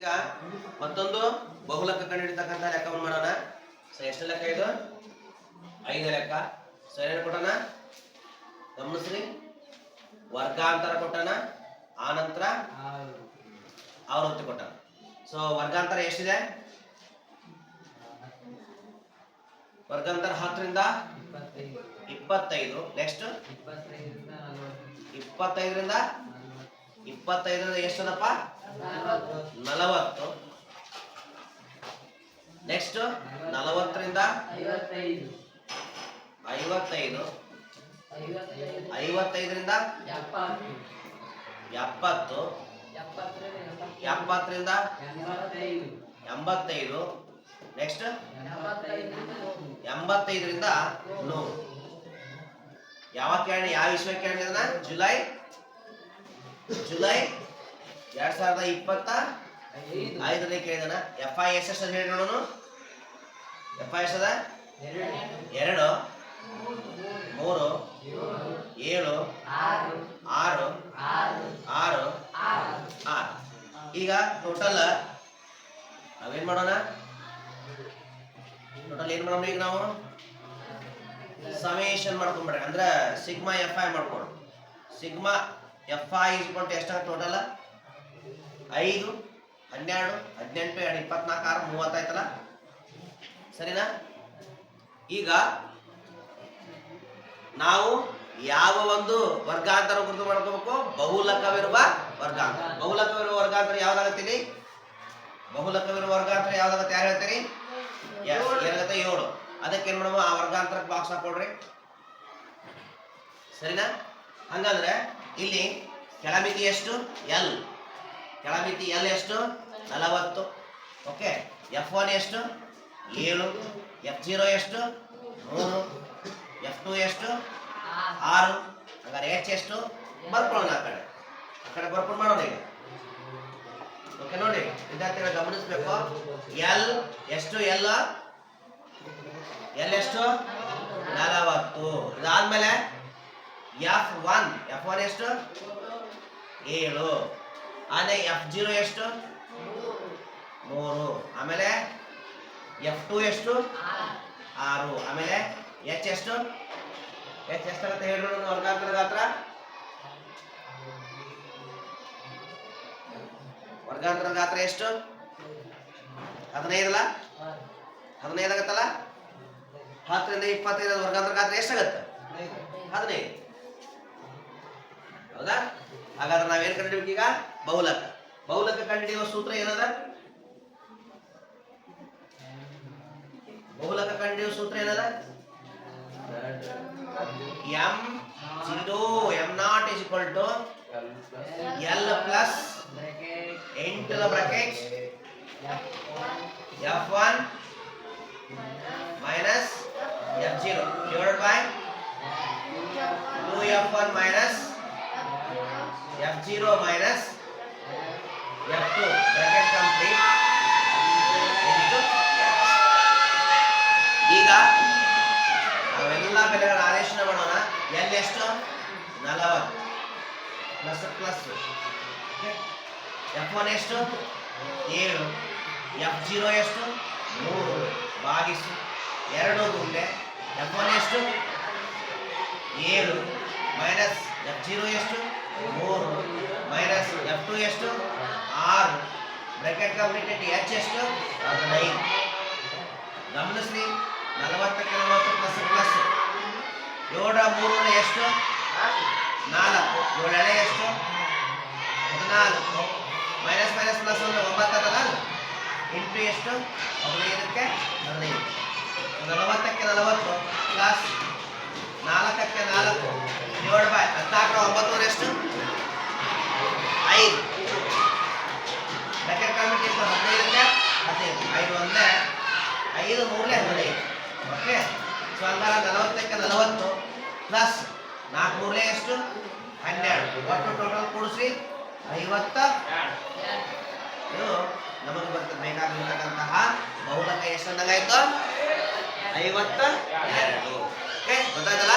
ಈಗ ಮತ್ತೊಂದು ಬಹುಲಕ ಕಂಡುಹಿಡಿತಕ್ಕಂಥ ಲೆಕ್ಕವನ್ನು ಮಾಡೋಣ. ಸೊ ಎಷ್ಟು ಲೆಕ್ಕ ಇದು? 5 ಲೆಕ್ಕ. ಸೊ ಏನು ಕೊಟ್ಟಣ? ಗಮನಿಸ್ರಿ, ವರ್ಗಾಂತರ ಕೊಟ್ಟಣ, ಆನಂತರ ಆವೃತ್ತಿ ಕೊಟ್ಟಣ. ಸೊ ವರ್ಗಾಂತರ ಎಷ್ಟಿದೆ? ವರ್ಗಾಂತರ 10 ರಿಂದ 25. ನೆಕ್ಸ್ಟ್ 25 ರಿಂದ ಎಷ್ಟದಪ್ಪ? 40. ನೆಕ್ಸ್ಟ್ 40 ರಿಂದ 55. 55 ರಿಂದ 70. 70 ರಿಂದ 85. ನೆಕ್ಸ್ಟ್ 85 ರಿಂದ 100. ಯಾವ ವಿಶ್ವ ಕೇಳಿ ಅದನ್ನ? ಜುಲೈ 2025 ಕೇಳಿದಾನ. FI ಎಷ್ಟು ಹೇಳಿ ನೋಡೋಣ. FI ಎಷ್ಟದ? 2 3 7 6 6. ಈಗ ಟೋಟಲ್ ನಾವೇನ್ ಮಾಡೋಣ? ಟೋಟಲ್ ಏನ್ ಮಾಡೋಣ? ಈಗ ನಾವು ಸಮೇಷನ್ ಮಾಡ್ಕೊಂಡ್ಬಿಡ್ರಿ, ಅಂದ್ರೆ ಸಿಗ್ಮಾ FI ಮಾಡ್ಕೊಂಡು. ಸಿಗ್ಮಾ FI ಎಷ್ಟು ಟೋಟಲ್? 5 12 18 2 24 6 30 ಆಯ್ತಲ್ಲ, ಸರಿನಾ? ಈಗ ನಾವು ಯಾವ ಒಂದು ವರ್ಗಾಂತರ ಗುರುತು ಮಾಡ್ಕೋಬೇಕು? ಬಹುಲಕವಿರುವ ವರ್ಗಾಂತರ. ಬಹುಲಕವಿರುವ ವರ್ಗಾಂತರ ಯಾವ್ದಾಗತ್ತೀನಿ? ಬಹುಲಕವಿರುವ ವರ್ಗಾಂತರ ಯಾವ್ದಾಗತ್ತೆ? ಯಾರು ಹೇಳ್ತೀರಿ? ಏನಾಗತ್ತೆ? 7. ಅದಕ್ಕೆ ಏನ್ ಮಾಡುವ? ಆ ವರ್ಗಾಂತರಕ್ಕೆ ಬಾಕ್ಸ್ ಹಾಕೊಡ್ರಿ, ಸರಿನಾ? ಹಂಗಂದ್ರೆ ಇಲ್ಲಿ ಕೆಳಮಿತಿ ಎಷ್ಟು? L. ಕೆಳಮಿತಿ L ಎಷ್ಟು? 40. ಓಕೆ. F1 ಎಷ್ಟು? 7. F0 ಎಷ್ಟು? 3. F2 ಎಷ್ಟು? 6. ಹಂಗಾರೆ H ಎಷ್ಟು? ಬರ್ಕೊಳ್ಳೋಣ, ಆ ಕಡೆ ಬರ್ಕೊಂಡು ಮಾಡೋಣ ಈಗ. ಓಕೆ, ನೋಡಿ ವಿದ್ಯಾರ್ಥಿಗಳು ಗಮನಿಸ್ಬೇಕು. L ಎಷ್ಟು? L ಎಷ್ಟು? 40. ಇದಾದ್ಮೇಲೆ F1 ಎಷ್ಟು? 7. ಆಮೇಲೆ F0 ಎಷ್ಟು? 3. ಆಮೇಲೆ F2 ಎಷ್ಟು? 6. ಆಮೇಲೆ H ಎಷ್ಟು? ಎಷ್ಟಾಗುತ್ತೆ ಹೇಳಿ ವರ್ಗಾಂತರ ಗಾತ್ರ? ವರ್ಗಾಂತರ ಗಾತ್ರ ಎಷ್ಟು? 15 ಅಲ್ಲ? 15 ಆಗತ್ತಲ್ಲ? 10 ರಿಂದ 25 ವರ್ಗಾಂತರ ಗಾತ್ರ ಎಷ್ಟಾಗತ್ತೆ? 15. ಹೌದಾ? ಹಾಗಾದ್ರೆ ನಾವೇನ್ ಕಂಡಿಡ್ಬೇಕು ಈಗ? ಬಹುಲಕ. ಬಹುಲಕ ಕಂಡಿಡಿಯುವ ಸೂತ್ರ ಏನದ? ಬಹುಲಕ ಕಂಡಿಡಿಯುವ ಸೂತ್ರ ಏನದ? M0 is equal to L plus into the bracket F1 minus F0 divided by 2F1 minus F0 minus F2 bracket complete into ಈಗ ನಾವೆಲ್ಲ ಬೆಲೆಗಳ ಆದೇಶನ ಮಾಡೋಣ. L ಎಷ್ಟು? 40 ಪ್ಲಸ್ ಪ್ಲಸ್. F1 ಎಷ್ಟು? 7. F0 ಎಷ್ಟು? 3 ಭಾಗಿಸು 2 ಗುಂಡೆ. F1 ಎಷ್ಟು? 7 ಮೈನಸ್ F0 ಎಷ್ಟು? 3 ಮೈನಸ್ F2 ಎಷ್ಟು? 6 ಬ್ರಾಕೆಟ್ ಕಂಪ್ಲೀಟೆಡ್. H ಎಷ್ಟು? 15. ಗಮನಿಸ್ರಿ, 40ಕ್ಕೆ 40 ಪ್ಲಸ್ ಪ್ಲಸ್. 7 3 ಎಷ್ಟು? 4. 7 ಎಷ್ಟು? 14 ಮೈನಸ್ ಮೈನಸ್ ಪ್ಲಸ್ 9 ಅದಲ್ಲ, ಇಂಟು ಎಷ್ಟು? 15ಕ್ಕೆ 15. 40ಕ್ಕೆ 40 ಪ್ಲಸ್ 4ಕ್ಕೆ 4 ಡಿವೈಡ್ ಬೈ 14 ಎಷ್ಟು? 5. Bracket complete 15ಕ್ಕೆ 15. 5 ಒಂದೇ 5 3 15. ಓಕೆ. ಸೊ ಹಂಗಾರೆ 40ಕ್ಕೆ 40 ಪ್ಲಸ್ 4 3 ಎಷ್ಟು? 12. ಒಟ್ಟು ಟೋಟಲ್ ಕೂಡಿಸಿ 52. ಇದು ನಮಗೆ ಬೇಕಾಗಿರ್ತಕ್ಕಂತಹ ಬಹುಲಕ ಎಷ್ಟು ಅಂದಾಗಾಯ್ತು? 52. ಓಕೆ, ಗೊತ್ತಾಯ್ತಲ್ಲ?